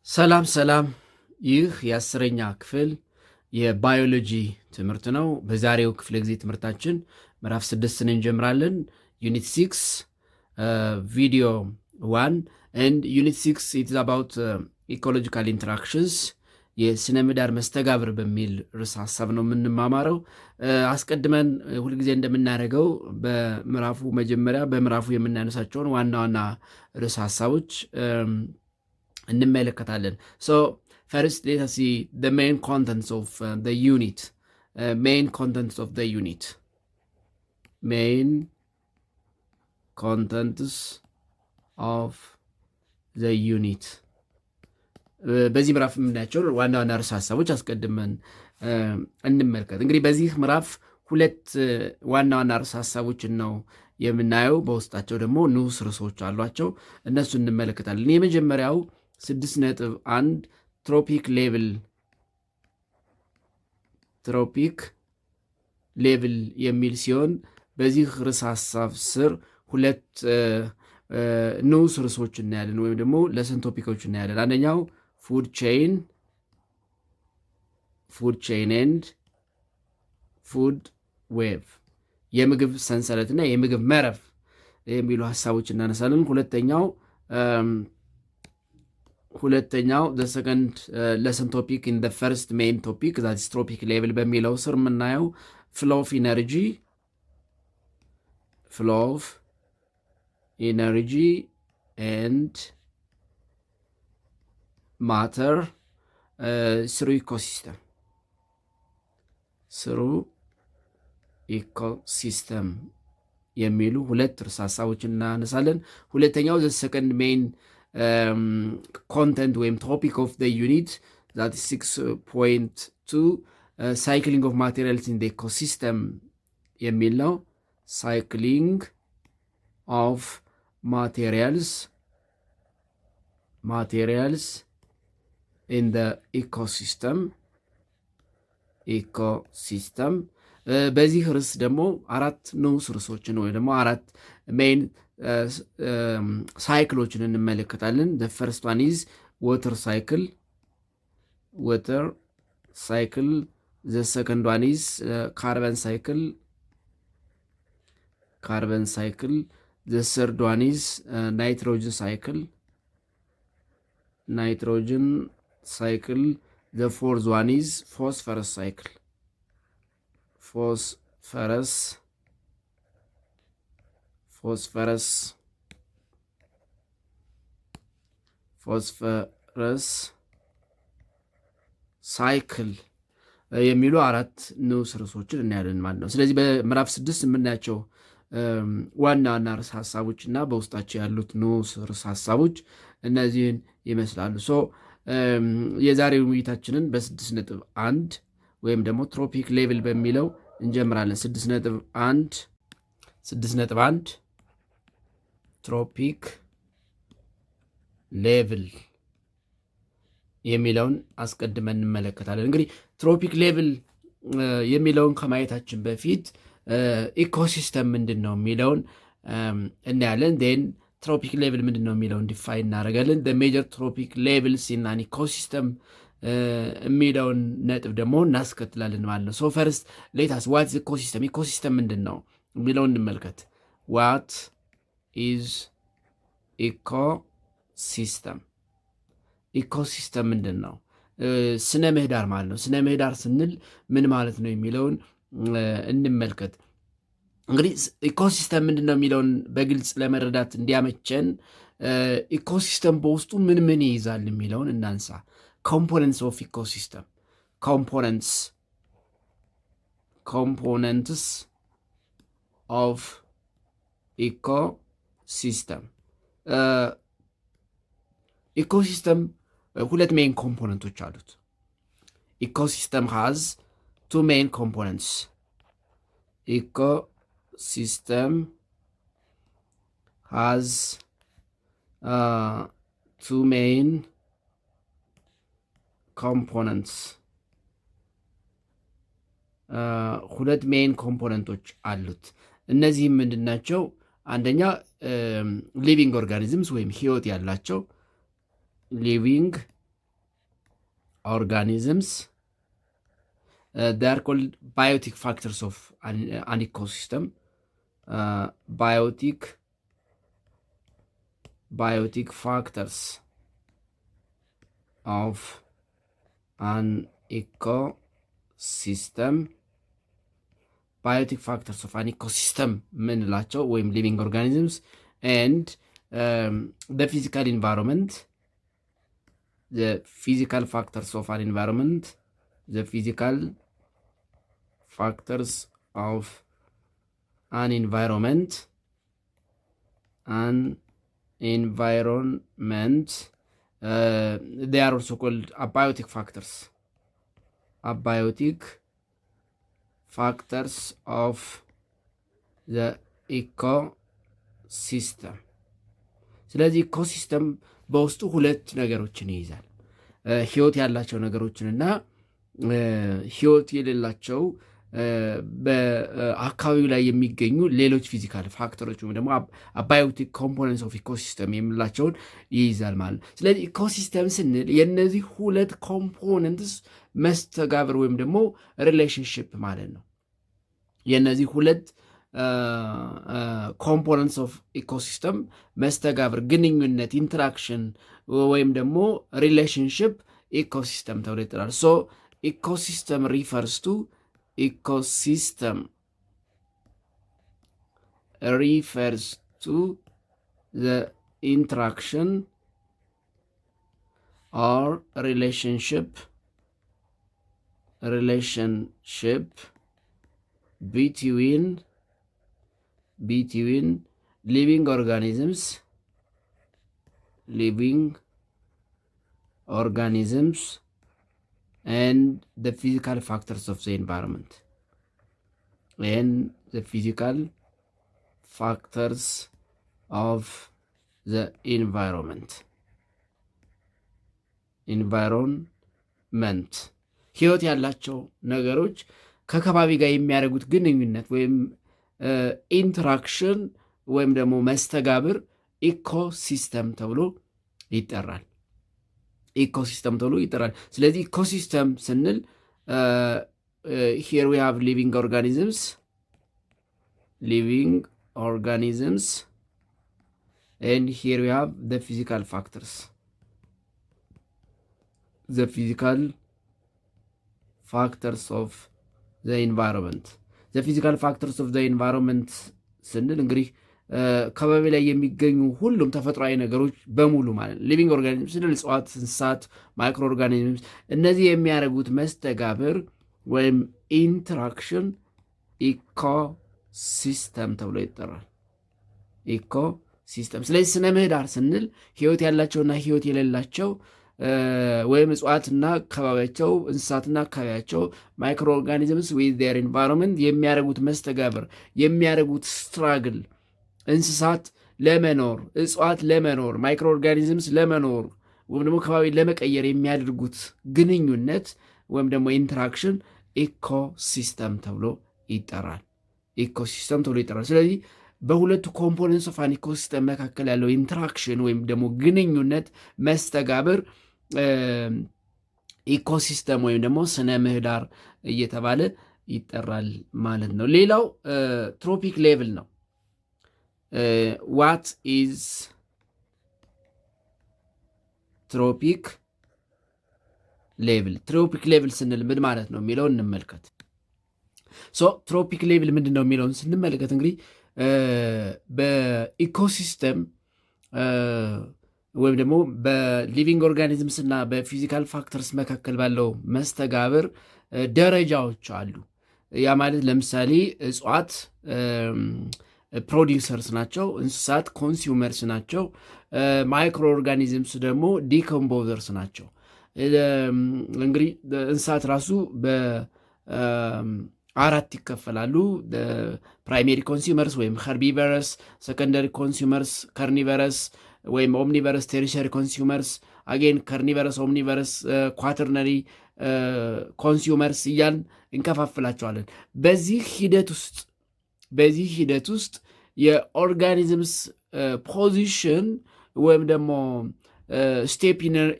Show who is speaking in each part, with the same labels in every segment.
Speaker 1: ሰላም ይህ የአስረኛ ክፍል የባዮሎጂ ትምህርት ነው። በዛሬው ክፍለ ጊዜ ትምህርታችን ምዕራፍ 6ን እንጀምራለን። ዩኒት 6 ቪዲዮ 1 and ዩኒት 6 it is about ecological interactions የስነ ምህዳር መስተጋብር በሚል ርዕሰ ሀሳብ ነው የምንማማረው። አስቀድመን ሁልጊዜ እንደምናደርገው በምዕራፉ መጀመሪያ በምዕራፉ የምናነሳቸውን ዋና ዋና ርዕሰ ሀሳቦች እንመለከታለን። So first let us see the main contents of the unit. Main contents of the unit. Main contents of the unit. በዚህ ምዕራፍ የምናያቸው ዋና ዋና ርዕሰ ሀሳቦች አስቀድመን እንመልከት። እንግዲህ በዚህ ምዕራፍ ሁለት ዋና ዋና ርዕሰ ሀሳቦችን ነው የምናየው። በውስጣቸው ደግሞ ንዑስ ርዕሶች አሏቸው። እነሱ እንመለከታለን። የመጀመሪያው 6.1 ትሮፒክ ሌቭል የሚል ሲሆን በዚህ ርዕሰ ሀሳብ ስር ሁለት ንዑስ ርዕሶች እናያለን፣ ወይም ደግሞ ለሰን ቶፒኮች እናያለን። አንደኛው ፉድ ቼይን ኤንድ ፉድ ዌቭ የምግብ ሰንሰለትና የምግብ መረብ የሚሉ ሀሳቦች እናነሳለን። ሁለተኛው the second lesson topic in the first main topic that is tropic level በሚለው ስር የምናየው flow of energy and matter through ecosystem የሚሉ ሁለት ርዕሰ ሀሳቦችን እናነሳለን። ሁለተኛው the second main content ወይም topic of the unit that is 6.2 cycling of materials in the ecosystem የሚል ነው። cycling of materials in the ecosystem በዚህ ርዕስ ደግሞ አራት ንዑስ ርዕሶችን ወይ ደግሞ አራት ሜይን ሳይክሎችን እንመለከታለን። the first one is water cycle. The second one is carbon cycle. The third one is nitrogen cycle. The fourth one is phosphorus cycle. phosphorus ሳይክል የሚሉ አራት ንዑስ ርዕሶችን እናያለን ማለት ነው። ስለዚህ በምዕራፍ 6 የምናያቸው ዋና ዋና ርዕሰ ሀሳቦች እና በውስጣቸው ያሉት ንዑስ ርዕሰ ሀሳቦች እነዚህን ይመስላሉ። የዛሬው ውይይታችንን በ6.1 ወይም ደግሞ ትሮፒክ ሌቭል በሚለው እንጀምራለን። 6.1 ትሮፒክ ሌቭል የሚለውን አስቀድመን እንመለከታለን። እንግዲህ ትሮፒክ ሌቭል የሚለውን ከማየታችን በፊት ኢኮሲስተም ምንድን ነው የሚለውን እናያለን። ን ትሮፒክ ሌቭል ምንድን ነው የሚለውን ዲፋይን እናደርጋለን። ሜጀር ትሮፒክ ሌቭልስ ኢን አን ኢኮሲስተም የሚለውን ነጥብ ደግሞ እናስከትላለን ማለት ነው። ፈርስት ሌታስ ዋት ኢዝ ኢኮሲስተም፣ ኢኮሲስተም ምንድን ነው የሚለውን እንመልከት። ዋት ኢዝ ኢኮሲስተም ምንድን ነው? ስነ ምህዳር ማለት ነው። ስነ ምህዳር ስንል ምን ማለት ነው የሚለውን እንመልከት። እንግዲህ ኢኮሲስተም ምንድን ነው የሚለውን በግልጽ ለመረዳት እንዲያመቸን ኢኮሲስተም በውስጡ ምን ምን ይይዛል የሚለውን እናንሳ። ኮምፖነንትስ ኦፍ ኢኮሲስተም፣ ኮምፖነንትስ ኦፍ ኢኮሲስተም። ኢኮሲስተም ሁለት ሜን ኮምፖነንቶች አሉት። ኢኮሲስተም ሃዝ ቱ ሜን ኮምፖነንትስ። ኢኮሲስተም ሃዝ ቱ ሜን ኮምፖነንትስ፣ ሁለት ሜን ኮምፖነንቶች አሉት። እነዚህም ምንድናቸው? አንደኛ ሊቪንግ ኦርጋኒዝምስ ወይም ህይወት ያላቸው ሊቪንግ organisms. They are called biotic factors of an ecosystem. Biotic factors of an ecosystem. Biotic factors of an ecosystem ምንላቸው ወይም living organisms and the physical environment. The physical factors of an environment. The physical factors of an environment. They are also called abiotic factors. Abiotic factors of the ecosystem. ስለዚህ ኢኮሲስተም በውስጡ ሁለት ነገሮችን ይይዛል። ህይወት ያላቸው ነገሮችንና ህይወት የሌላቸው በአካባቢው ላይ የሚገኙ ሌሎች ፊዚካል ፋክተሮች ወይም ደግሞ አባዮቲክ ኮምፖነንትስ ኦፍ ኢኮሲስተም የምንላቸውን ይይዛል ማለት ነው። ስለዚህ ኢኮሲስተም ስንል የእነዚህ ሁለት ኮምፖነንትስ መስተጋብር ወይም ደግሞ ሪሌሽንሽፕ ማለት ነው። የእነዚህ ሁለት ኮምፖነንትስ ኦፍ ኢኮሲስተም መስተጋብር፣ ግንኙነት፣ ኢንተራክሽን ወይም ደግሞ ሪሌሽንሽፕ ኢኮሲስተም ተብሎ ይጠራል። ሶ ኢኮሲስተም ሪፈርስ ቱ the interaction or relationship between living organisms and the physical factors of the environment. environment ህይወት ያላቸው ነገሮች ከከባቢ ጋር የሚያደርጉት ግንኙነት ወይም ኢንተራክሽን ወይም ደግሞ መስተጋብር ኢኮሲስተም ተብሎ ይጠራል። ስለዚህ ኢኮሲስተም ስንል here we have living organisms and here we have the physical factors of the environment. the physical factors of the environment ስንል እንግዲህ ከባቢ ላይ የሚገኙ ሁሉም ተፈጥሯዊ ነገሮች በሙሉ ማለት ነው። ሊቪንግ ኦርጋኒዝም ስንል እጽዋት፣ እንስሳት፣ ማይክሮ ኦርጋኒዝምስ እነዚህ የሚያደርጉት መስተጋብር ወይም ኢንተራክሽን ኢኮሲስተም ተብሎ ይጠራል። ኢኮሲስተም። ስለዚህ ስነ ምህዳር ስንል ህይወት ያላቸውና ህይወት የሌላቸው ወይም እጽዋትና አካባቢያቸው፣ እንስሳትና አካባቢያቸው፣ ማይክሮ ኦርጋኒዝምስ ዊዝ ዜር ኢንቫይሮንመንት የሚያደርጉት መስተጋብር፣ የሚያደርጉት ስትራግል፣ እንስሳት ለመኖር፣ እጽዋት ለመኖር፣ ማይክሮ ኦርጋኒዝምስ ለመኖር ወይም ደግሞ አካባቢ ለመቀየር የሚያደርጉት ግንኙነት ወይም ደግሞ ኢንተራክሽን ኢኮሲስተም ተብሎ ይጠራል። ስለዚህ በሁለቱ ኮምፖነንትስ ኦፍ አን ኢኮሲስተም መካከል ያለው ኢንተራክሽን ወይም ደግሞ ግንኙነት መስተጋብር ኢኮሲስተም ወይም ደግሞ ስነ ምህዳር እየተባለ ይጠራል ማለት ነው። ሌላው ትሮፒክ ሌቭል ነው። ዋት ኢዝ ትሮፒክ ሌቭል ስንል ምን ማለት ነው የሚለው እንመልከት። ትሮፒክ ሌቭል ምንድን ነው የሚለውን ስንመለከት እንግዲህ በኢኮሲስተም ወይም ደግሞ በሊቪንግ ኦርጋኒዝምስ እና በፊዚካል ፋክተርስ መካከል ባለው መስተጋብር ደረጃዎች አሉ። ያ ማለት ለምሳሌ እጽዋት ፕሮዲውሰርስ ናቸው፣ እንስሳት ኮንሱመርስ ናቸው፣ ማይክሮ ኦርጋኒዝምስ ደግሞ ዲኮምፖዘርስ ናቸው። እንግዲህ እንስሳት ራሱ በአራት ይከፈላሉ። ፕራይሜሪ ኮንሱመርስ ወይም ኸርቢቨረስ፣ ሰከንደሪ ኮንሱመርስ ካርኒቨረስ ወይም ኦምኒቨረስ፣ ቴሪሸሪ ኮንሱመርስ አጌን ካርኒቨረስ፣ ኦምኒቨረስ፣ ኳተርነሪ ኮንሱመርስ እያልን እንከፋፍላቸዋለን። በዚህ ሂደት ውስጥ የኦርጋኒዝምስ ፖዚሽን ወይም ደግሞ ስቴፕ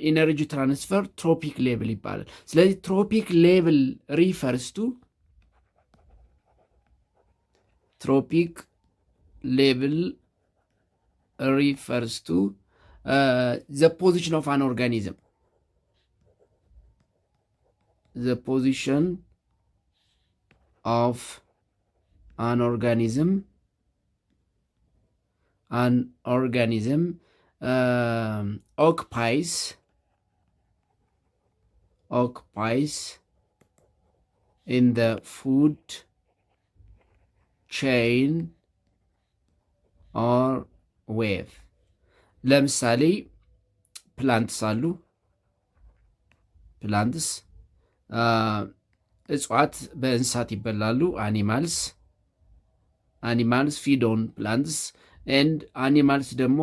Speaker 1: ኢነርጂ ትራንስፈር ትሮፒክ ሌቭል ይባላል። ስለዚህ ትሮፒክ ሌቭል ሪፈርስ ቱ ትሮፒክ ሌቭል refers to the position of an organism. The position of an organism occupies in the food chain or ዌቭ። ለምሳሌ ፕላንትስ አሉ። ፕላንትስ እጽዋት በእንስሳት ይበላሉ። አኒማልስ ፊድ ኦን ፕላንትስ ኤንድ አኒማልስ ደግሞ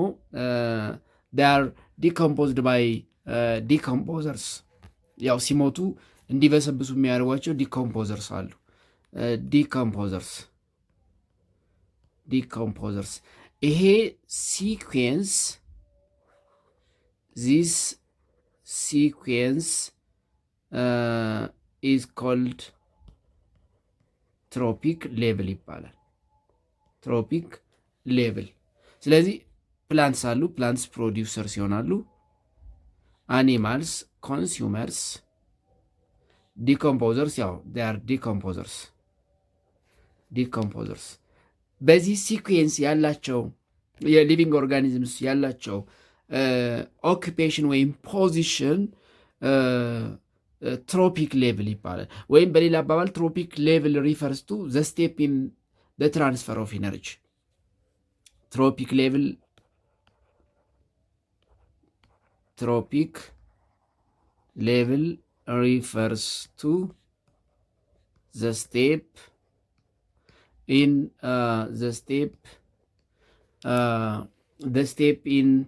Speaker 1: ር ዲኮምፖዝድ ባይ ዲኮምፖዘርስ። ያው ሲሞቱ እንዲበሰብሱ የሚያደርጓቸው ዲኮምፖዘርስ አሉ። ዲኮምፖዘርስ ይሄ ሲኩዌንስ ዚስ ሲኩዌንስ ኢዝ ኮልድ ትሮፒክ ሌቭል ይባላል። ትሮፒክ ሌቭል። ስለዚህ ፕላንትስ አሉ። ፕላንትስ ፕሮዲውሰርስ ይሆናሉ። አኒማልስ ኮንሱመርስ፣ ዲኮምፖዘርስ ያው ር ዲኮምፖዘርስ። በዚህ ሲኩዌንስ ያላቸው የሊቪንግ ኦርጋኒዝምስ ያላቸው ኦኪፔሽን ወይም ፖዚሽን ትሮፒክ ሌቭል ይባላል። ወይም በሌላ አባባል ትሮፒክ ሌቭል ሪፈርስ ቱ ዘ ስቴፕ ኢን ዘ ትራንስፈር ኦፍ ኢነርጂ። ትሮፒክ ሌቭል ሪፈርስ ቱ ዘ ስቴፕ in the step in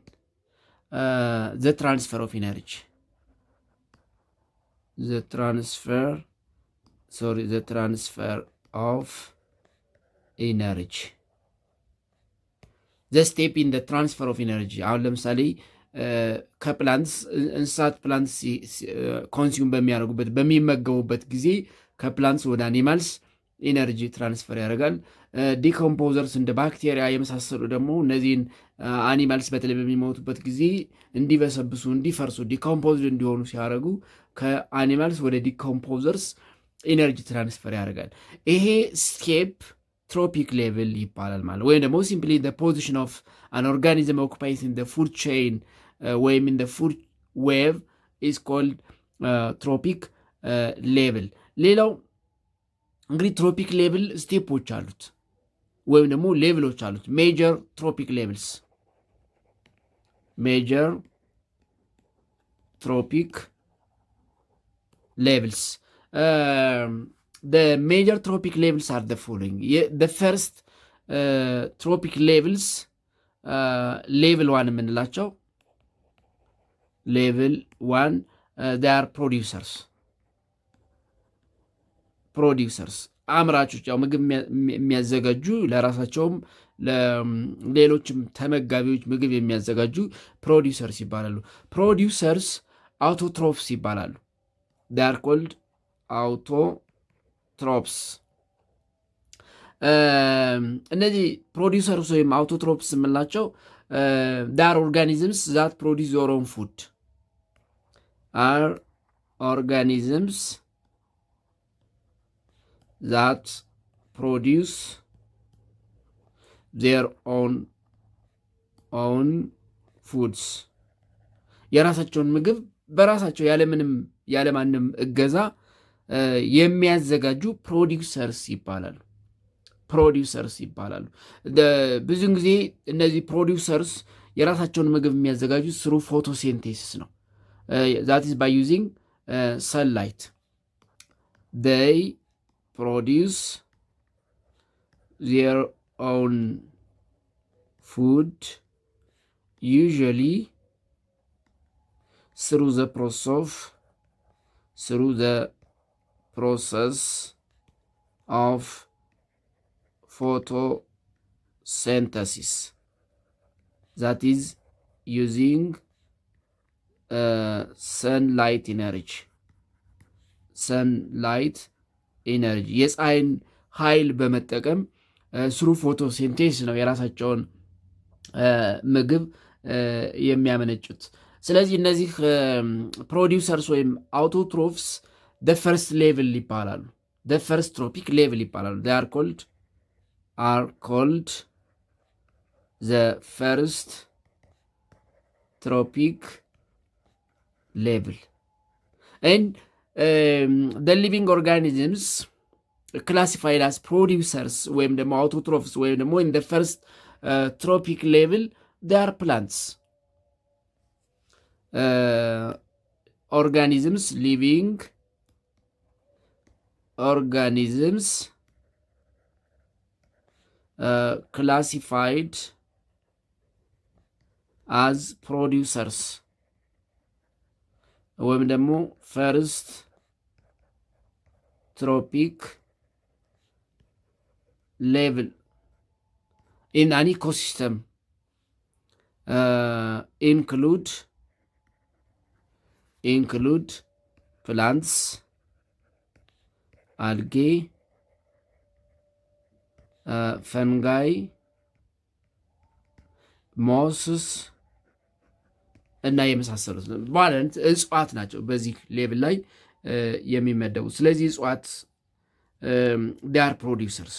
Speaker 1: the transfer of energy. The transfer of energy. The step in the transfer of energy. አሁን ለምሳሌ ከፕላንትስ እንስሳት ፕላንትስ ኮንሱም በሚመገቡበት ጊዜ ከፕላንትስ ወደ አኒማልስ ኢነርጂ ትራንስፈር ያደርጋል። ዲኮምፖዘርስ እንደ ባክቴሪያ የመሳሰሉ ደግሞ እነዚህን አኒማልስ በተለይ በሚሞቱበት ጊዜ እንዲበሰብሱ፣ እንዲፈርሱ፣ ዲኮምፖዝድ እንዲሆኑ ሲያደርጉ ከአኒማልስ ወደ ዲኮምፖዘርስ ኢነርጂ ትራንስፈር ያደርጋል። ይሄ ስቴፕ ትሮፒክ ሌቭል ይባላል ማለት ወይም ደግሞ ሲምፕሊ ፖዚሽን ኦፍ አን ኦርጋኒዝም ኦኩፓይስ ኢን ፉድ ቼይን ወይም ኢን ፉድ ዌቭ ኢዝ ኮልድ ትሮፒክ ሌቭል። ሌላው እንግዲህ ትሮፒክ ሌቭል ስቴፖች አሉት ወይም ደግሞ ሌቭሎች አሉት። ሜጀር ትሮፒክ ሌቭልስ the major tropic levels are the following. The first tropic levels level 1 የምንላቸው level 1 they are producers አምራቾች፣ ያው ምግብ የሚያዘጋጁ ለራሳቸውም ለሌሎችም ተመጋቢዎች ምግብ የሚያዘጋጁ ፕሮዲውሰርስ ይባላሉ። ፕሮዲውሰርስ አውቶትሮፕስ ይባላሉ። they are called አውቶትሮፕስ። እነዚህ ፕሮዲውሰርስ ወይም አውቶትሮፕስ የምንላቸው ዳር ኦርጋኒዝምስ ዛት ፕሮዲውስ ዮር ኦውን ፉድ አር ኦርጋኒዝምስ that produce their own foods የራሳቸውን ምግብ በራሳቸው ያለማንም እገዛ የሚያዘጋጁ ፕሮዲውሰርስ ይባላሉ። ብዙውን ጊዜ እነዚህ ፕሮዲውሰርስ የራሳቸውን ምግብ የሚያዘጋጁት ስሩ ፎቶሲንቴሲስ ነው። that is by using sunlight. They produce their own food usually through the process of photosynthesis, that is using ሰንላይት ኢነርጂ የፀሐይን ኃይል በመጠቀም ስሩ ፎቶሲንቴሲስ ነው የራሳቸውን ምግብ የሚያመነጩት። ስለዚህ እነዚህ ፕሮዲውሰርስ ወይም አውቶትሮፍስ ፈርስት ሌቭል ይባላሉ። ፈርስት ትሮፒክ ሌቭል ይባላሉ። are called the first tropic level. And the living organisms classified as producers ወይም ደግሞ autotrophs ወይም ደግሞ in the first tropic level they are plants. Living organisms classified as producers ወይም ደግሞ ፈርስት ትሮፒክ ሌቭል in an ecosystem include plants, algae, ፈንጋይ፣ ሞስስ እና የመሳሰሉት ማለት እጽዋት ናቸው በዚህ ሌቭል ላይ የሚመደቡ። ስለዚህ እጽዋት ዲያር ፕሮዲውሰርስ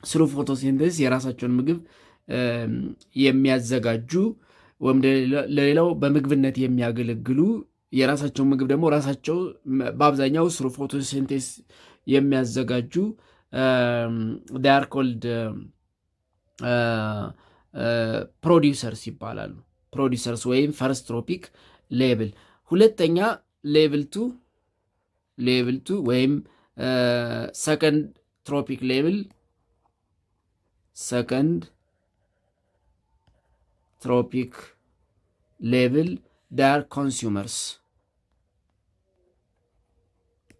Speaker 1: ስሩ ፎቶሲንተሲስ የራሳቸውን ምግብ የሚያዘጋጁ ወይም ለሌላው በምግብነት የሚያገለግሉ የራሳቸውን ምግብ ደግሞ ራሳቸው በአብዛኛው ስሩ ፎቶሲንተሲስ የሚያዘጋጁ ዲያር ኮልድ ፕሮዲውሰርስ ይባላሉ። ፕሮዲውሰርስ ወይም ፈርስት ትሮፒክ ሌቭል። ሁለተኛ ሌቭል ቱ ወይም ሰከንድ ትሮፒክ ሌቭል ዳር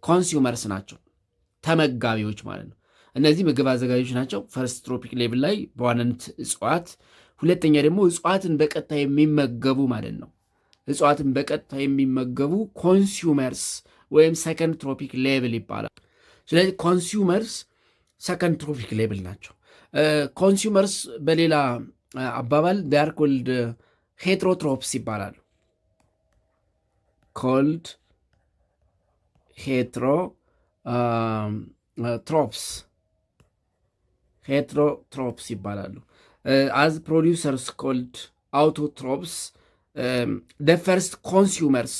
Speaker 1: ኮንሱመርስ ናቸው፣ ተመጋቢዎች ማለት ነው። እነዚህ ምግብ አዘጋጆች ናቸው ፈርስት ትሮፒክ ሌቭል ላይ በዋናነት እጽዋት። ሁለተኛ ደግሞ እጽዋትን በቀጥታ የሚመገቡ ማለት ነው። እጽዋትን በቀጥታ የሚመገቡ ኮንሱመርስ ወይም ሰከንድ ትሮፒክ ሌቭል ይባላል። ስለዚህ ኮንሱመርስ ሰከንድ ትሮፒክ ሌቭል ናቸው። ኮንሱመርስ በሌላ አባባል ዳር ኮልድ ሄትሮትሮፕስ ይባላሉ። ኮልድ ሄትሮትሮፕስ ይባላሉ። አዝ ፕሮዲውሰርስ ኮልድ አውቶትሮፕስ ፈርስት ኮንሱመርስ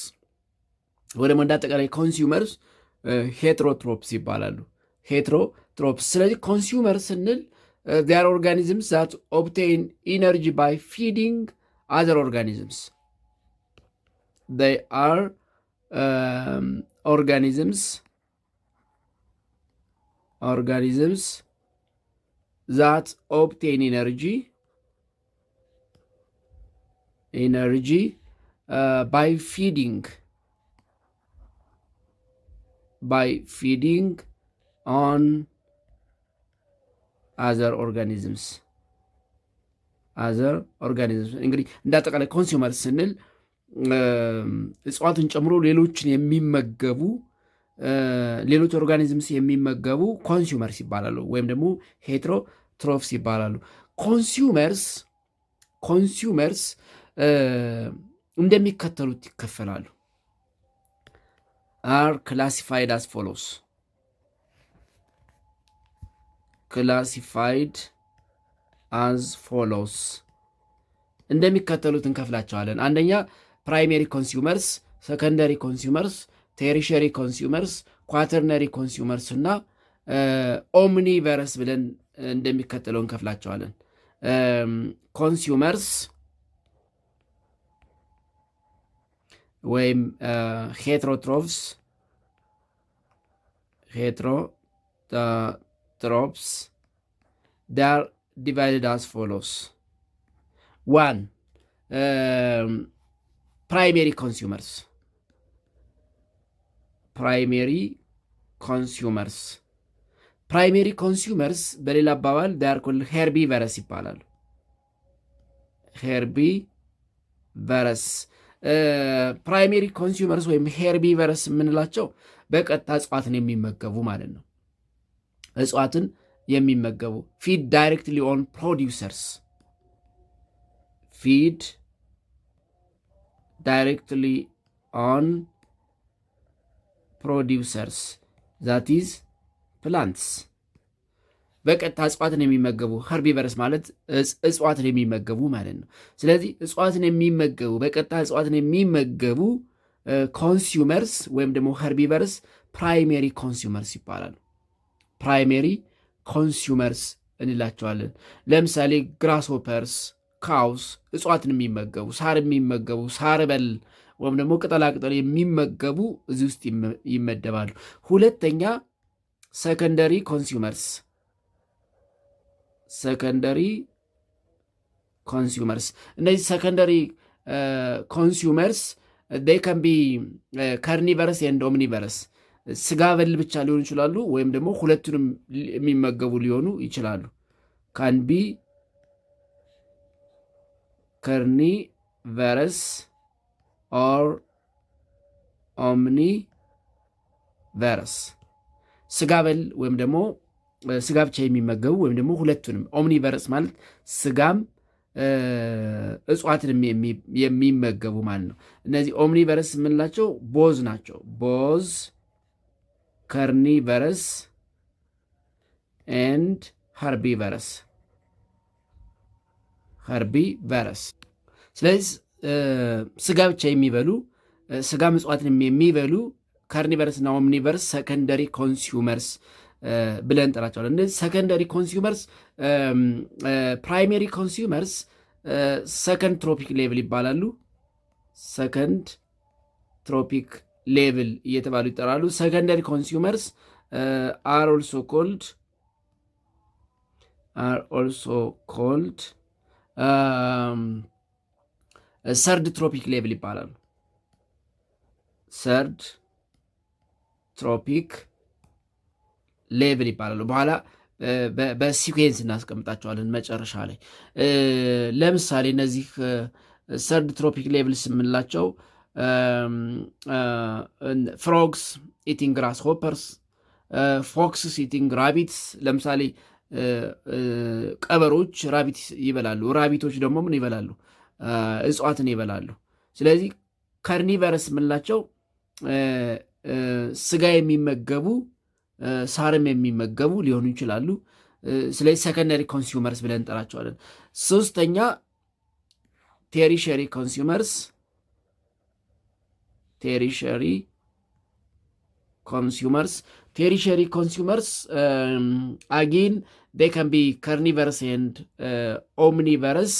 Speaker 1: ወይ ደግሞ እንዳጠቃላይ ኮንሱመርስ ሄትሮትሮፕስ ይባላሉ። ሄትሮትሮፕስ። ስለዚህ ኮንሱመር ስንል ዚር ኦርጋኒዝምስ ዛት ኦብቴን ኢነርጂ ባይ ፊዲንግ አዘር ኦርጋኒዝምስ they are organisms that obtain energy by feeding on other organisms እንግዲህ እንዳጠቃላይ ኮንሱመር ስንል እጽዋትን ጨምሮ ሌሎችን የሚመገቡ ሌሎች ኦርጋኒዝምስ የሚመገቡ ኮንሱመርስ ይባላሉ፣ ወይም ደግሞ ሄትሮትሮፍስ ይባላሉ። ኮንሱመርስ እንደሚከተሉት ይከፈላሉ። are classified as follows እንደሚከተሉት እንከፍላቸዋለን። አንደኛ ፕራይሜሪ ኮንሱመርስ፣ ሰከንደሪ ኮንሱመርስ፣ ቴሪሸሪ ኮንሱመርስ፣ ኳተርነሪ ኮንሱመርስ እና ኦምኒቨረስ ብለን እንደሚከተለው እንከፍላቸዋለን። ኮንሱመርስ ወይም ሄትሮትሮፕስ they are divided as follows. 1. Primary consumers በሌላ አባባል they are called herbivores ይባላሉ። herbivores ፕራይሜሪ ኮንሱመርስ ወይም ሄርቢቨረስ የምንላቸው በቀጥታ እጽዋትን የሚመገቡ ማለት ነው። እጽዋትን የሚመገቡ ፊድ ዳይሬክትሊ ኦን ፕሮዲውሰርስ ፊድ ዳይሬክትሊ ኦን ፕሮዲውሰርስ ዛት ኢዝ ፕላንትስ። በቀጥታ እጽዋትን የሚመገቡ ኸርቢቨርስ ማለት እጽዋትን የሚመገቡ ማለት ነው። ስለዚህ እጽዋትን የሚመገቡ በቀጥታ እጽዋትን የሚመገቡ ኮንሱመርስ ወይም ደግሞ ኸርቢቨርስ ፕራይሜሪ ኮንሱመርስ ይባላሉ። ፕራይሜሪ ኮንሱመርስ እንላቸዋለን። ለምሳሌ ግራስሆፐርስ፣ ካውስ እጽዋትን የሚመገቡ ሳር የሚመገቡ ሳር በል ወይም ደግሞ ቅጠላቅጠል የሚመገቡ እዚህ ውስጥ ይመደባሉ። ሁለተኛ ሰከንደሪ ኮንሱመርስ እነዚህ ሰከንደሪ ኮንሱመርስ they can be carnivorous and omnivorous ስጋ በል ብቻ ሊሆኑ ይችላሉ፣ ወይም ደግሞ ሁለቱንም የሚመገቡ ሊሆኑ ይችላሉ። can be carnivorous or omnivorous ስጋ በል ወይም ደግሞ ስጋ ብቻ የሚመገቡ ወይም ደግሞ ሁለቱንም። ኦምኒቨረስ ማለት ስጋም እጽዋትንም የሚመገቡ ማለት ነው። እነዚህ ኦምኒቨረስ የምንላቸው ቦዝ ናቸው። ቦዝ፣ ከርኒቨረስ ኤንድ ኸርቢቨረስ። ስለዚህ ስጋ ብቻ የሚበሉ ስጋም እጽዋትንም የሚበሉ ካርኒቨርስ እና ኦምኒቨርስ ሰከንደሪ ኮንሱመርስ ብለን እንጠራቸዋለን። እነዚህ ሰከንደሪ ኮንሱመርስ ፕራይሜሪ ኮንሱመርስ ሰከንድ ትሮፒክ ሌቭል ይባላሉ። ሰከንድ ትሮፒክ ሌቭል እየተባሉ ይጠራሉ። ሰከንደሪ ኮንሱመርስ አር ኦልሶ ኮልድ ሰርድ ትሮፒክ ሌቭል ይባላሉ። ሰርድ ትሮፒክ ሌቭል ይባላሉ። በኋላ በሲኩዌንስ እናስቀምጣቸዋለን መጨረሻ ላይ። ለምሳሌ እነዚህ ሰርድ ትሮፒክ ሌቭልስ የምንላቸው ፍሮግስ ኢቲንግ ግራስ ሆፐርስ፣ ፎክስስ ኢቲንግ ራቢትስ። ለምሳሌ ቀበሮች ራቢት ይበላሉ። ራቢቶች ደግሞ ምን ይበላሉ? እጽዋትን ይበላሉ። ስለዚህ ካርኒቨረስ የምንላቸው ስጋ የሚመገቡ ሳርም የሚመገቡ ሊሆኑ ይችላሉ። ስለዚህ ሰከንደሪ ኮንሱመርስ ብለን እንጠራቸዋለን። ሶስተኛ ቴሪሸሪ ኮንሱመርስ አጌን they can be carnivorous and omnivorous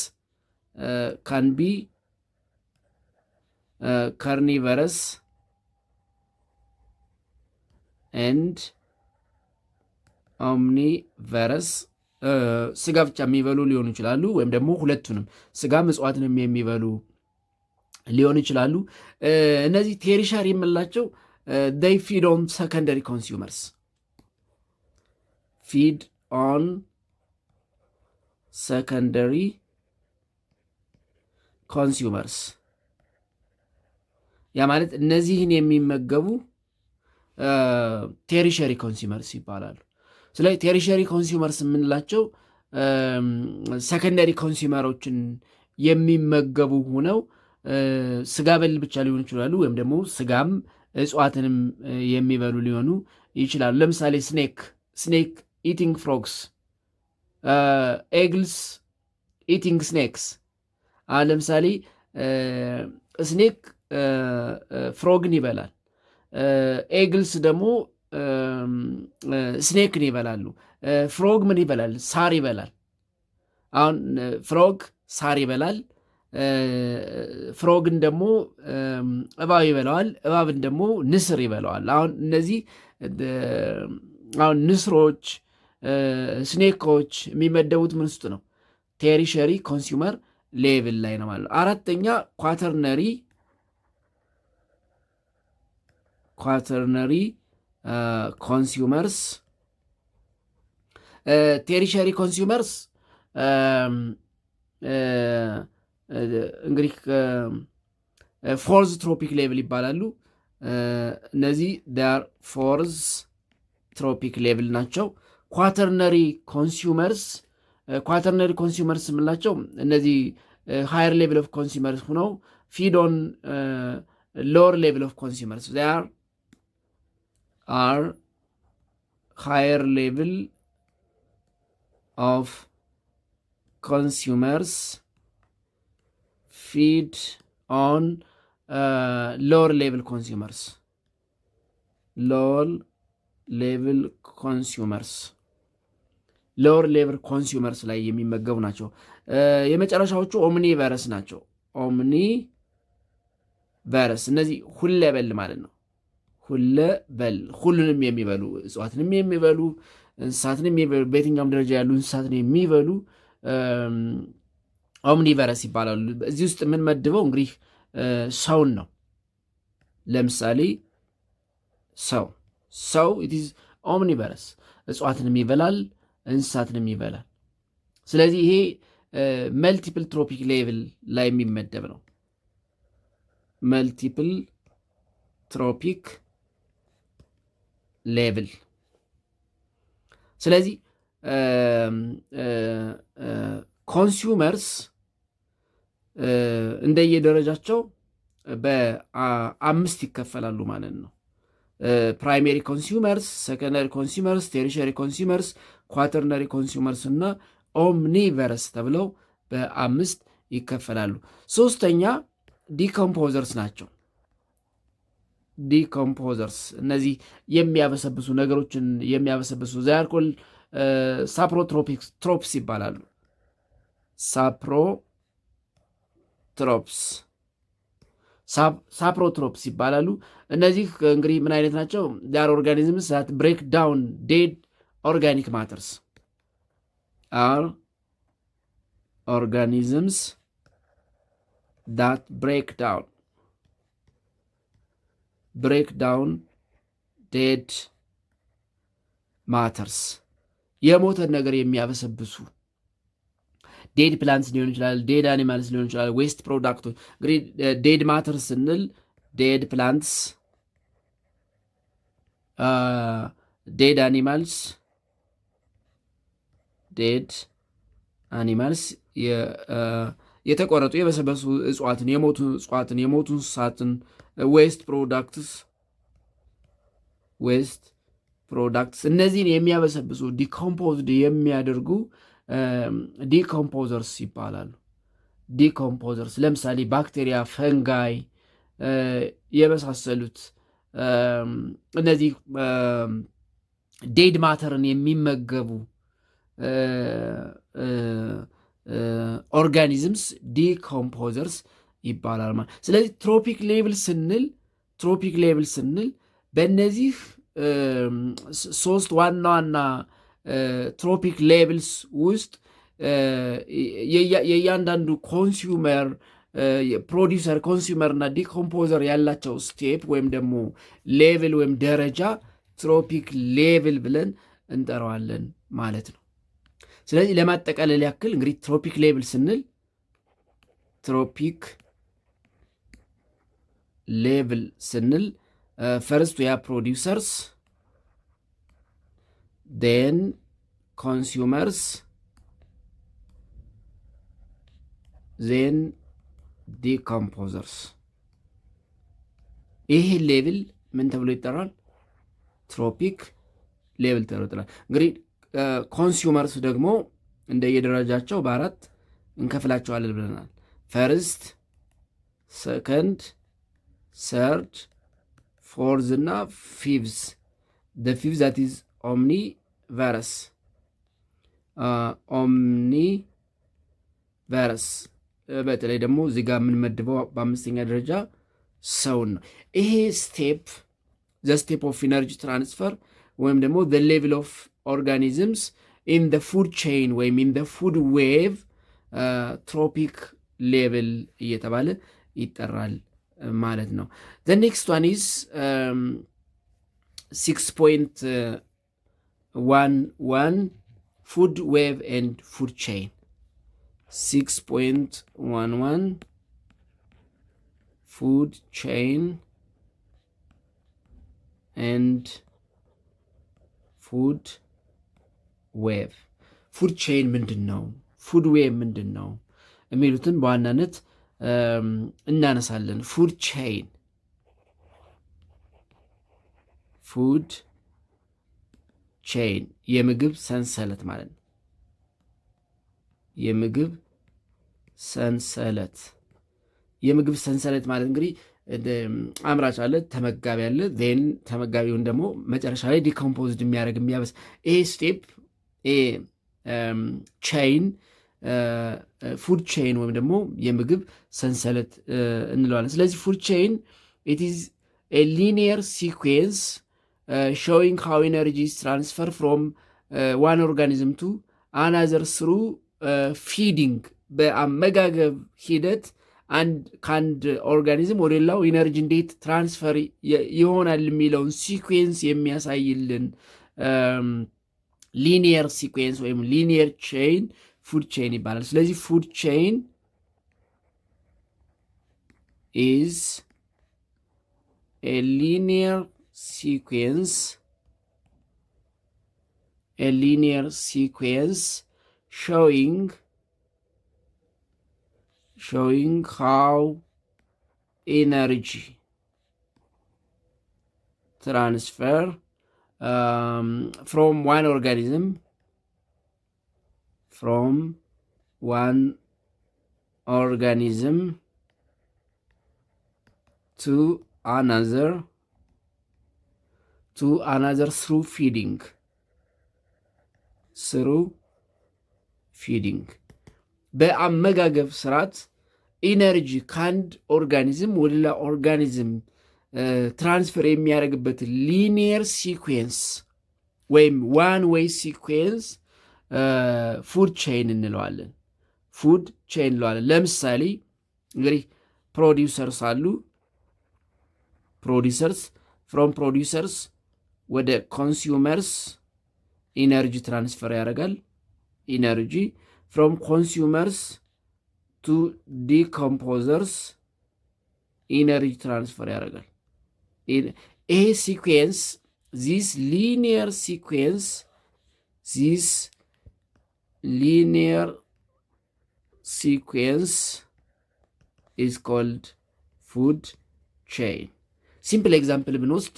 Speaker 1: carnivorous and ኦምኒቨረስ ስጋ ብቻ የሚበሉ ሊሆኑ ይችላሉ፣ ወይም ደግሞ ሁለቱንም ስጋም እጽዋትንም የሚበሉ ሊሆኑ ይችላሉ። እነዚህ ቴሪሻሪ የምንላቸው they feed on secondary consumers ያ ማለት እነዚህን የሚመገቡ ቴሪሸሪ ኮንሱመርስ ይባላሉ። ስለዚህ ቴሪሸሪ ኮንሱመርስ የምንላቸው ሰከንደሪ ኮንሱመሮችን የሚመገቡ ሆነው ስጋ በል ብቻ ሊሆኑ ይችላሉ፣ ወይም ደግሞ ስጋም እጽዋትንም የሚበሉ ሊሆኑ ይችላሉ። ለምሳሌ ስኔክ ኢቲንግ ፍሮግስ፣ ኤግልስ ኢቲንግ ስኔክስ። ለምሳሌ ስኔክ ፍሮግን ይበላል፣ ኤግልስ ደግሞ ስኔክን ይበላሉ። ፍሮግ ምን ይበላል? ሳር ይበላል። አሁን ፍሮግ ሳር ይበላል። ፍሮግን ደግሞ እባብ ይበላዋል። እባብን ደግሞ ንስር ይበላዋል። አሁን እነዚህ ንስሮች፣ ስኔኮች የሚመደቡት ምን ውስጥ ነው? ቴሪሸሪ ኮንሱመር ሌቭል ላይ ነው ማለት ነው። አራተኛ ኳተርነሪ ኮንሱመርስ። ቴሪሸሪ ኮንሱመርስ እንግዲህ ፎርዝ ትሮፒክ ሌቭል ይባላሉ። እነዚህ ር ፎርዝ ትሮፒክ ሌቭል ናቸው። ኳተርነሪ ኮንሱመርስ የምንላቸው እነዚህ ሃየር ሌቭል ኦፍ ኮንሱመርስ ሆነው ፊድ ኦን ሎወር ሌቭል ኦፍ ኮንሱመርስ አር ሃየር ሌቭል ኦፍ ኮንሱመርስ ፊድ ኦን lower level consumers ላይ የሚመገቡ ናቸው። የመጨረሻዎቹ ኦምኒቨረስ ናቸው። ኦምኒቨረስ እነዚህ ሁለበል ማለት ነው። ሁለበል ሁሉንም የሚበሉ እጽዋትንም የሚበሉ እንስሳትንም የሚበሉ በየትኛውም ደረጃ ያሉ እንስሳትን የሚበሉ ኦምኒቨረስ ይባላሉ። እዚህ ውስጥ የምንመድበው እንግዲህ ሰውን ነው። ለምሳሌ ሰው ኢትዝ ኦምኒቨረስ እጽዋትንም ይበላል፣ እንስሳትንም ይበላል። ስለዚህ ይሄ መልቲፕል ትሮፒክ ሌቭል ላይ የሚመደብ ነው። መልቲፕል ትሮፒክ ሌቭል። ስለዚህ ኮንሱመርስ እንደየደረጃቸው በ5 ይከፈላሉ ማለት ነው። ፕራይሜሪ ኮንሱመርስ፣ ሰከንደሪ ኮንሱመርስ፣ ቴሪሸሪ ኮንሱመርስ፣ ኳተርነሪ ኮንሱመርስ እና ኦምኒቨረስ ተብለው በ5 ይከፈላሉ። ሶስተኛ ዲኮምፖዘርስ ናቸው። ዲኮምፖዘርስ እነዚህ የሚያበሰብሱ ነገሮችን የሚያበሰብሱ ዛያርኮል ሳፕሮትሮፕስ ይባላሉ። ሳፕሮትሮፕስ ይባላሉ። እነዚህ እንግዲህ ምን አይነት ናቸው? ዳር ኦርጋኒዝምስ ዛት ብሬክ ዳውን ዴድ ኦርጋኒክ ማተርስ አር ኦርጋኒዝምስ ዳት ብሬክ ዳውን ዴድ ማተርስ የሞተን ነገር የሚያበሰብሱ ዴድ ፕላንትስ ሊሆን ይችላል፣ ዴድ አኒማልስ ሊሆን ይችላል፣ ዌስት ፕሮዳክቶች። እንግዲህ ዴድ ማተር ስንል ዴድ ፕላንትስ፣ ዴድ አኒማልስ የተቆረጡ የበሰበሱ እጽዋትን፣ የሞቱ እንስሳትን፣ ዌስት ፕሮዳክትስ እነዚህን የሚያበሰብሱ ዲኮምፖዝድ የሚያደርጉ ዲኮምፖዘርስ ይባላሉ። ዲኮምፖዘርስ ለምሳሌ ባክቴሪያ፣ ፈንጋይ የመሳሰሉት እነዚህ ዴድ ማተርን የሚመገቡ ኦርጋኒዝምስ ዲኮምፖዘርስ ይባላል ማለት። ስለዚህ ትሮፒክ ሌቭል ስንል በእነዚህ 3 ዋና ዋና ትሮፒክ ሌቭልስ ውስጥ የእያንዳንዱ ኮንሱመር ፕሮዲውሰር፣ ኮንሱመር እና ዲኮምፖዘር ያላቸው ስቴፕ ወይም ደግሞ ሌቭል ወይም ደረጃ ትሮፒክ ሌቭል ብለን እንጠራዋለን ማለት ነው። ስለዚህ ለማጠቃለል ያክል እንግዲህ ትሮፒክ ሌቭል ስንል ፈርስት ዊ ሃቭ ፕሮዲውሰርስ then consumers then decomposers። ይህ ሌቭል ምን ተብሎ ይጠራል? ትሮፒክ ሌቭል ተብሎ ይጠራል። እንግዲህ ኮንሱመርስ ደግሞ እንደየደረጃቸው በ4 እንከፍላቸዋለን ብለናል። ፈርስት፣ ሰከንድ፣ ሰርድ፣ ፎርዝ እና ፊቭዝ። the fifth that is ኦምኒቨረስ በተለይ ደግሞ እዚህ ጋር የምንመድበው በ5ኛ ደረጃ ሰውን ነው። ይሄ ስቴፕ ዘ ስቴፕ ኦፍ ኢነርጂ ትራንስፈር ወይም ደግሞ ዘ ሌቭል ኦፍ ኦርጋኒዝምስ ኢን ዘ ፉድ ቼይን ወይም ኢን ዘ ፉድ ዌቭ ትሮፒክ ሌቭል እየተባለ ይጠራል ማለት ነው። ዘ ኔክስት ዋን ኢዝ 6.11 ፉድ ዌቭ ኤንድ ፉድ ቼይን 6.11 ፉድ ቼን ኤንድ ፉድ ዌቭ። ፉድ ቼን ምንድን ነው? ፉድ ዌቭ ምንድን ነው? የሚሉትን በዋናነት እናነሳለን። ፉድ ቼን የምግብ ሰንሰለት ማለት ነው። የምግብ ሰንሰለት ማለት እንግዲህ አምራች አለ፣ ተመጋቢ አለ፣ ዜን ተመጋቢውን ደግሞ መጨረሻ ላይ ዲኮምፖዝድ የሚያደርግ የሚያበስ ይሄ ስቴፕ ቼይን ፉድ ቼይን ወይም ደግሞ የምግብ ሰንሰለት እንለዋለን። ስለዚህ ፉድ ቼይን ኢት ኢዝ ኤ ሊኒየር ሲኩዌንስ ሾዊንግ ሃው ኢነርጂ ኢዝ ትራንስፈር ፍሮም ዋን ኦርጋኒዝም ቱ አናዘር ስሩ ፊዲንግ። በአመጋገብ ሂደት ከአንድ ኦርጋኒዝም ወደ ሌላው ኢነርጂ እንዴት ትራንስፈር ይሆናል የሚለውን ሲኩዌንስ የሚያሳይልን ሊኒየር ሲኩዌንስ ወይም ሊኒየር ቼይን ፉድ ቼይን ይባላል። ስለዚህ ፉድ ቼይን ኢዝ ኤ ሊኒየር ሲኩዌንስ showing how energy transfer from one organism to another through feeding በአመጋገብ ስርዓት ኢነርጂ ከአንድ ኦርጋኒዝም ወደ ሌላ ኦርጋኒዝም ትራንስፈር የሚያደርግበት ሊኒየር ሲኩዌንስ ወይም ዋን ዌይ ሲኩዌንስ ፉድ ቼይን እንለዋለን። ለምሳሌ እንግዲህ ፕሮዲውሰርስ አሉ። ፍሮም ፕሮዲውሰርስ ወደ ኮንሱመርስ ኢነርጂ ትራንስፈር ያደርጋል። ኢነርጂ ፍሮም ኮንሱመርስ ቱ ዲኮምፖዘርስ ኢነርጂ ትራንስፈር ያደርጋል። ይሄ ሲኩዌንስ ዚስ ሊኒየር ሲኩዌንስ ኢዝ ኮልድ ፉድ ቼይን። ሲምፕል ኤግዛምፕል ብንወስድ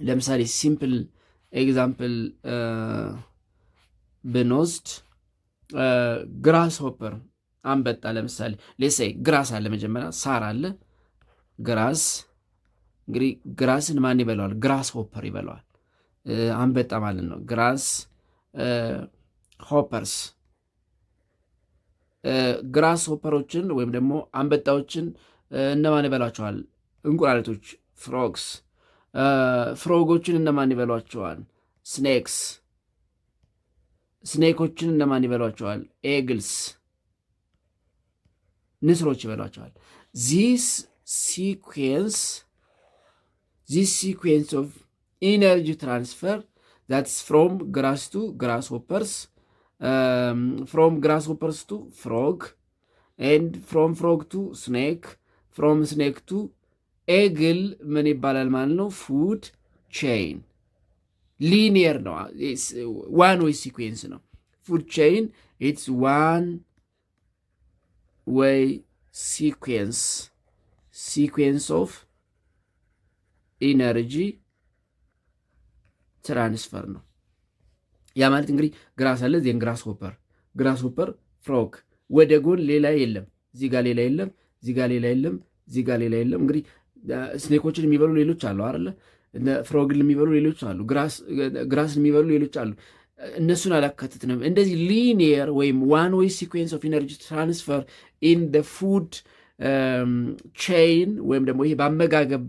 Speaker 1: ለምሳሌ ብንወስድ ግራስ ሆፐር አንበጣ ለምሳሌ ሌሳይ ግራስ አለ፣ መጀመሪያ ሳር አለ። ግራስ እንግዲህ ግራስን ማን ይበለዋል? ግራስ ሆፐር ይበለዋል፣ አንበጣ ማለት ነው። ግራስ ሆፐርስ ግራስ ሆፐሮችን ወይም ደግሞ አንበጣዎችን እነማን ይበሏቸዋል? እንቁራሪቶች ፍሮግስ። ፍሮጎችን እነማን ይበሏቸዋል? ስኔክስ። ስኔኮችን እነማን ይበሏቸዋል? ኤግልስ፣ ንስሮች ይበሏቸዋል። ዚስ ሲኩዌንስ ኦፍ ኢነርጂ ትራንስፈር ዛትስ ፍሮም ግራስ ቱ ግራስ ሆፐርስ ፍሮም ግራስ ሆፐርስ ቱ ፍሮግ ኤንድ ፍሮም ፍሮግ ቱ ስኔክ ፍሮም ስኔክ ቱ ኤግል ምን ይባላል ማለት ነው? ፉድ ቼይን። ሊኒየር ነው፣ ዋን ዌይ ሲኩዌንስ ነው። ፉድ ቼይን ኢትስ ዋን ዌይ ሲኩዌንስ ኦፍ ኢነርጂ ትራንስፈር ነው። ያ ማለት እንግዲህ ግራስ አለ፣ ዜን ግራስ ሆፐር ፍሮግ፣ ወደ ጎን ሌላ የለም፣ እዚህ ጋር ሌላ የለም፣ እዚህ ጋር ሌላ የለም፣ እዚህ ጋር ሌላ የለም። እንግዲህ ስኔኮችን የሚበሉ ሌሎች አሉ አይደለ? ፍሮግን የሚበሉ ሌሎች አሉ፣ ግራስን የሚበሉ ሌሎች አሉ። እነሱን አላካትትንም። እንደዚህ ሊኒየር ወይም ዋን ዌይ ሲኩዌንስ ኦፍ ኢነርጂ ትራንስፈር ኢን ደ ፉድ ቼይን ወይም ደግሞ ይሄ በአመጋገብ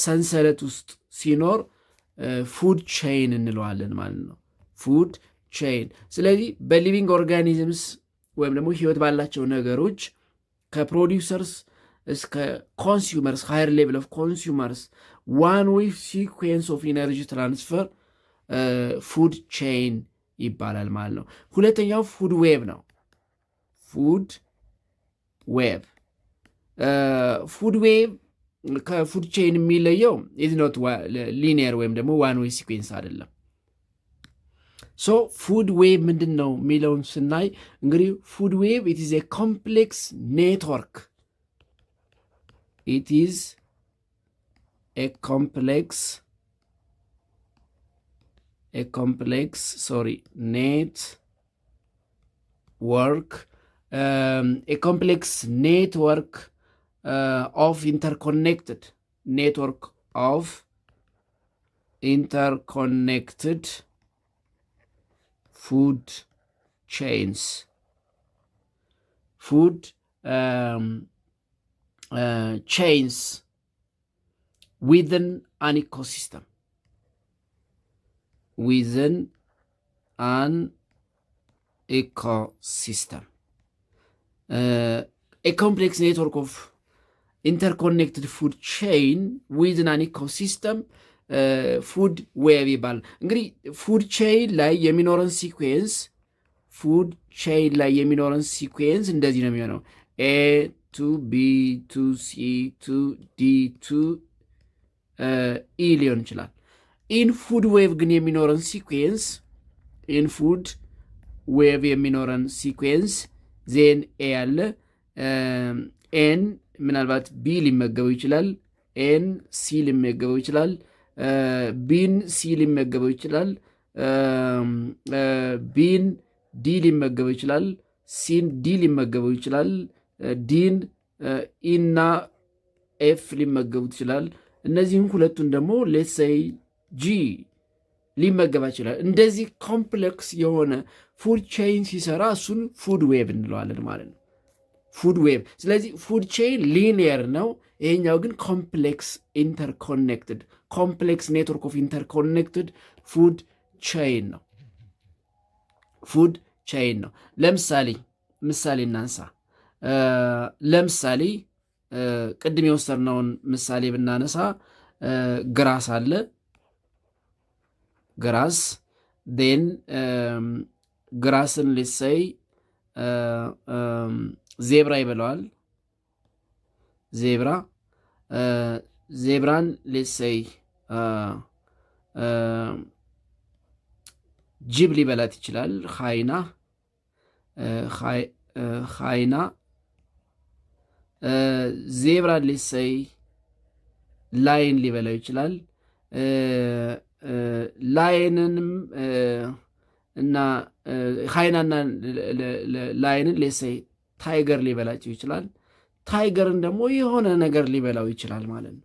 Speaker 1: ሰንሰለት ውስጥ ሲኖር ፉድ ቼይን እንለዋለን ማለት ነው። ፉድ ቼይን። ስለዚህ በሊቪንግ ኦርጋኒዝምስ ወይም ደግሞ ህይወት ባላቸው ነገሮች ከፕሮዲውሰርስ እስከ ኮንሱመርስ ሃየር ሌቭል ኦፍ ኮንሱመርስ ዋን ዌይ ሲኩዌንስ ኦፍ ኢነርጂ ትራንስፈር ፉድ ቼይን ይባላል ማለት ነው። ሁለተኛው ፉድ ዌቭ ነው። ፉድ ዌቭ ፉድ ዌቭ ከፉድ ቼን የሚለየው ኢዝ ኖት ሊኒየር ወይም ደግሞ ዋን ዌይ ሲኩዌንስ አይደለም። ሶ ፉድ ዌቭ ምንድን ነው የሚለውን ስናይ እንግዲህ ፉድ ዌቭ ኢት ኢዝ ኤ ኮምፕሌክስ ኔትወርክ ኢት ኢዝ ኤ ኮምፕሌክስ ኔትወርክ a complex network of interconnected food chains. Chains within an ecosystem. A complex network of interconnected food chain within an ecosystem ፉድ ዌቭ ይባላል። እንግዲህ ፉድ ቼይን ላይ የሚኖረን ሲኩዌንስ እንደዚህ ነው የሚሆነው ኤ ቱ ቢ ቱ ሲ ቱ ዲ ቱ ኢ ሊሆን ይችላል። ኢን ፉድ ዌቭ ግን የሚኖረን ሲኩዌንስ ዜን ኤ አለ ኤን ምናልባት ቢ ሊመገበው ይችላል፣ ኤን ሲ ሊመገበው ይችላል፣ ቢን ሲ ሊመገበው ይችላል፣ ቢን ዲ ሊመገበው ይችላል፣ ሲን ዲ ሊመገበው ይችላል፣ ዲን ኢና ኤፍ ሊመገቡት ይችላል። እነዚህም ሁለቱን ደግሞ ሌትሰይ ጂ ሊመገባ ይችላል። እንደዚህ ኮምፕሌክስ የሆነ ፉድ ቼይን ሲሰራ እሱን ፉድ ዌቭ እንለዋለን ማለት ነው። ፉድ ዌቭ። ስለዚህ ፉድ ቼይን ሊኒየር ነው፣ ይሄኛው ግን ኮምፕሌክስ ኔትወርክ ኦፍ ኢንተርኮኔክትድ ፉድ ቼይን ነው። ለምሳሌ እናንሳ። ለምሳሌ ቅድም የወሰድነውን ምሳሌ ብናነሳ ግራስ አለ። ግራስን ሌትሰይ ዜብራ ይበለዋል። ዜብራን ሌትሰይ ጅብ ሊበላት ይችላል። ሃይና ዜብራን ሌትሰይ ላይን ሊበላው ይችላል። ላይንንም እና ሃይናና ላይንን ሌትሰይ ታይገር ሊበላቸው ይችላል። ታይገርን ደግሞ የሆነ ነገር ሊበላው ይችላል ማለት ነው።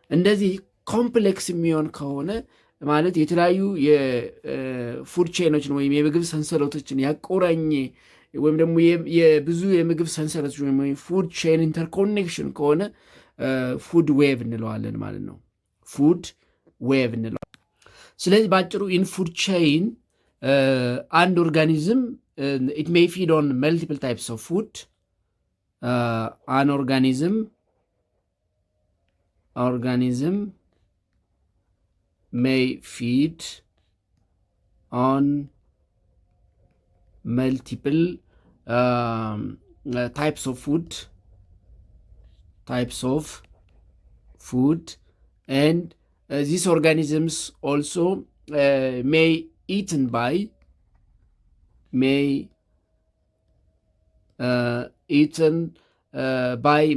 Speaker 1: እንደዚህ ኮምፕሌክስ የሚሆን ከሆነ ማለት የተለያዩ የፉድ ቼኖችን ወይም የምግብ ሰንሰለቶችን ያቆራኘ ወይም ደግሞ የብዙ የምግብ ሰንሰለቶች ወይም ፉድ ቼን ኢንተርኮኔክሽን ከሆነ ፉድ ዌቭ እንለዋለን ማለት ነው። ፉድ ዌቭ እንለዋለን። ስለዚህ በአጭሩ ኢን ፉድ ቼን አንድ ኦርጋኒዝም it may feed on multiple types of food. An organism may feed on multiple types of food, and these organisms also may eaten by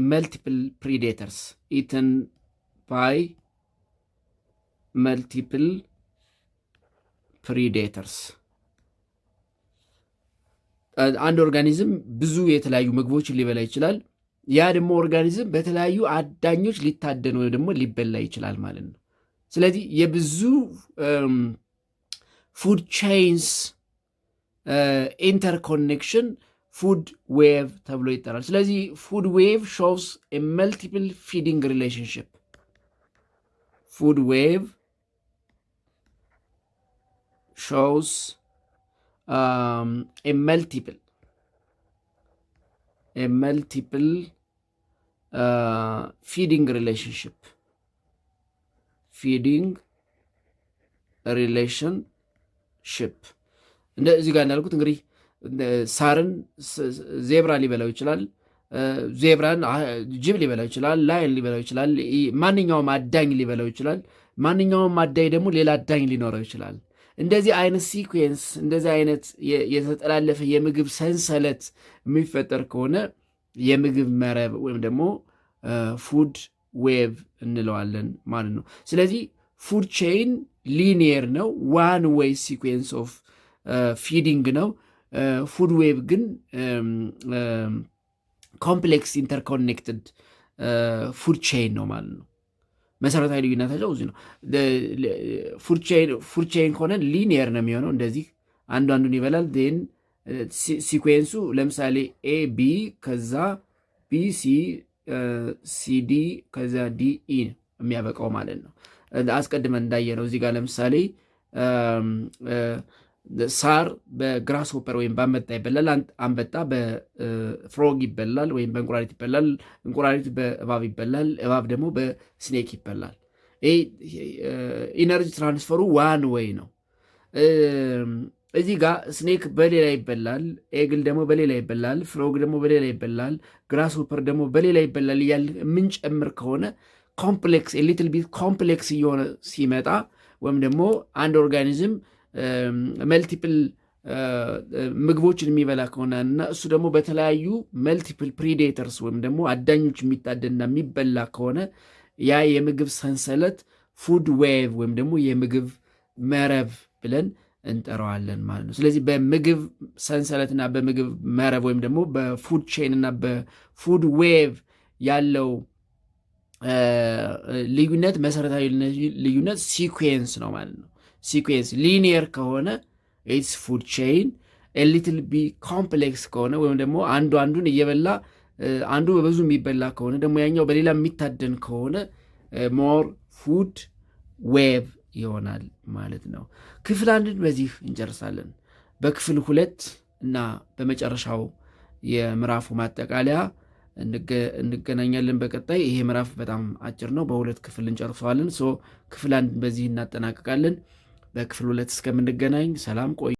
Speaker 1: multiple predators. አንድ ኦርጋኒዝም ብዙ የተለያዩ ምግቦችን ሊበላ ይችላል። ያ ደግሞ ኦርጋኒዝም በተለያዩ አዳኞች ሊታደን ወይም ደግሞ ሊበላ ይችላል ማለት ነው። ስለዚህ የብዙ ፉድ ቼይንስ ኢንተርኮኔክሽን ፉድ ዌቭ ተብሎ ይጠራል። ስለዚህ ፉድ ዌቭ ሾውስ ኤ መልቲፕል ፊዲንግ ሪሌሽንሽፕ። ፉድ ዌቭ ሾውስ ኤ መልቲፕል ፊዲንግ ሪሌሽንሽፕ እዚህ ጋር እንዳልኩት እንግዲህ ሳርን ዜብራ ሊበላው ይችላል። ዜብራን ጅብ ሊበላው ይችላል፣ ላይን ሊበላው ይችላል፣ ማንኛውም አዳኝ ሊበላው ይችላል። ማንኛውም አዳኝ ደግሞ ሌላ አዳኝ ሊኖረው ይችላል። እንደዚህ አይነት ሲኩዌንስ፣ እንደዚህ አይነት የተጠላለፈ የምግብ ሰንሰለት የሚፈጠር ከሆነ የምግብ መረብ ወይም ደግሞ ፉድ ዌቭ እንለዋለን ማለት ነው። ስለዚህ ፉድ ቼይን ሊኒየር ነው፣ ዋን ዌይ ሲኩዌንስ ኦፍ ፊዲንግ ነው። ፉድ ዌቭ ግን ኮምፕሌክስ ኢንተርኮኔክትድ ፉድ ቼይን ነው ማለት ነው። መሰረታዊ ልዩነታቸው እዚህ ነው። ፉድ ቼይን ከሆነ ሊኒየር ነው የሚሆነው፣ እንደዚህ አንዱ አንዱን ይበላል። ን ሲኩዌንሱ ለምሳሌ ኤ ቢ ከዛ ቢ ሲ ሲዲ ከዛ ዲ ኢ የሚያበቃው ማለት ነው። አስቀድመን እንዳየ ነው እዚህ ጋር ለምሳሌ ሳር በግራስ ሆፐር ወይም በአንበጣ ይበላል። አንበጣ በፍሮግ ይበላል ወይም በእንቁራሪት ይበላል። እንቁራሪት በእባብ ይበላል። እባብ ደግሞ በስኔክ ይበላል። ኢነርጂ ትራንስፈሩ ዋን ወይ ነው። እዚህ ጋር ስኔክ በሌላ ይበላል፣ ኤግል ደግሞ በሌላ ይበላል፣ ፍሮግ ደግሞ በሌላ ይበላል፣ ግራስ ሆፐር ደግሞ በሌላ ይበላል እያል የምንጨምር ከሆነ ኮምፕሌክስ ሊትል ቢት ኮምፕሌክስ እየሆነ ሲመጣ ወይም ደግሞ አንድ ኦርጋኒዝም መልቲፕል ምግቦችን የሚበላ ከሆነ እና እሱ ደግሞ በተለያዩ መልቲፕል ፕሪዴተርስ ወይም ደግሞ አዳኞች የሚታደንና የሚበላ ከሆነ ያ የምግብ ሰንሰለት ፉድ ዌቭ ወይም ደግሞ የምግብ መረብ ብለን እንጠራዋለን ማለት ነው። ስለዚህ በምግብ ሰንሰለትና በምግብ መረብ ወይም ደግሞ በፉድ ቼን እና በፉድ ዌቭ ያለው ልዩነት፣ መሰረታዊ ልዩነት ሲኩዌንስ ነው ማለት ነው። ሲኩዌንስ ሊኒየር ከሆነ ኢትስ ፉድ ቼይን፣ ሊትል ቢ ኮምፕሌክስ ከሆነ ወይም ደግሞ አንዱ አንዱን እየበላ አንዱ በብዙ የሚበላ ከሆነ ደግሞ ያኛው በሌላ የሚታደን ከሆነ ሞር ፉድ ዌቭ ይሆናል ማለት ነው። ክፍል አንድን በዚህ እንጨርሳለን። በክፍል 2 እና በመጨረሻው የምዕራፉ ማጠቃለያ እንገናኛለን በቀጣይ። ይሄ ምዕራፍ በጣም አጭር ነው፣ በ2 ክፍል እንጨርሰዋለን። ክፍል አንድን በዚህ እናጠናቀቃለን። በክፍል 2 እስከምንገናኝ ሰላም ቆዩ።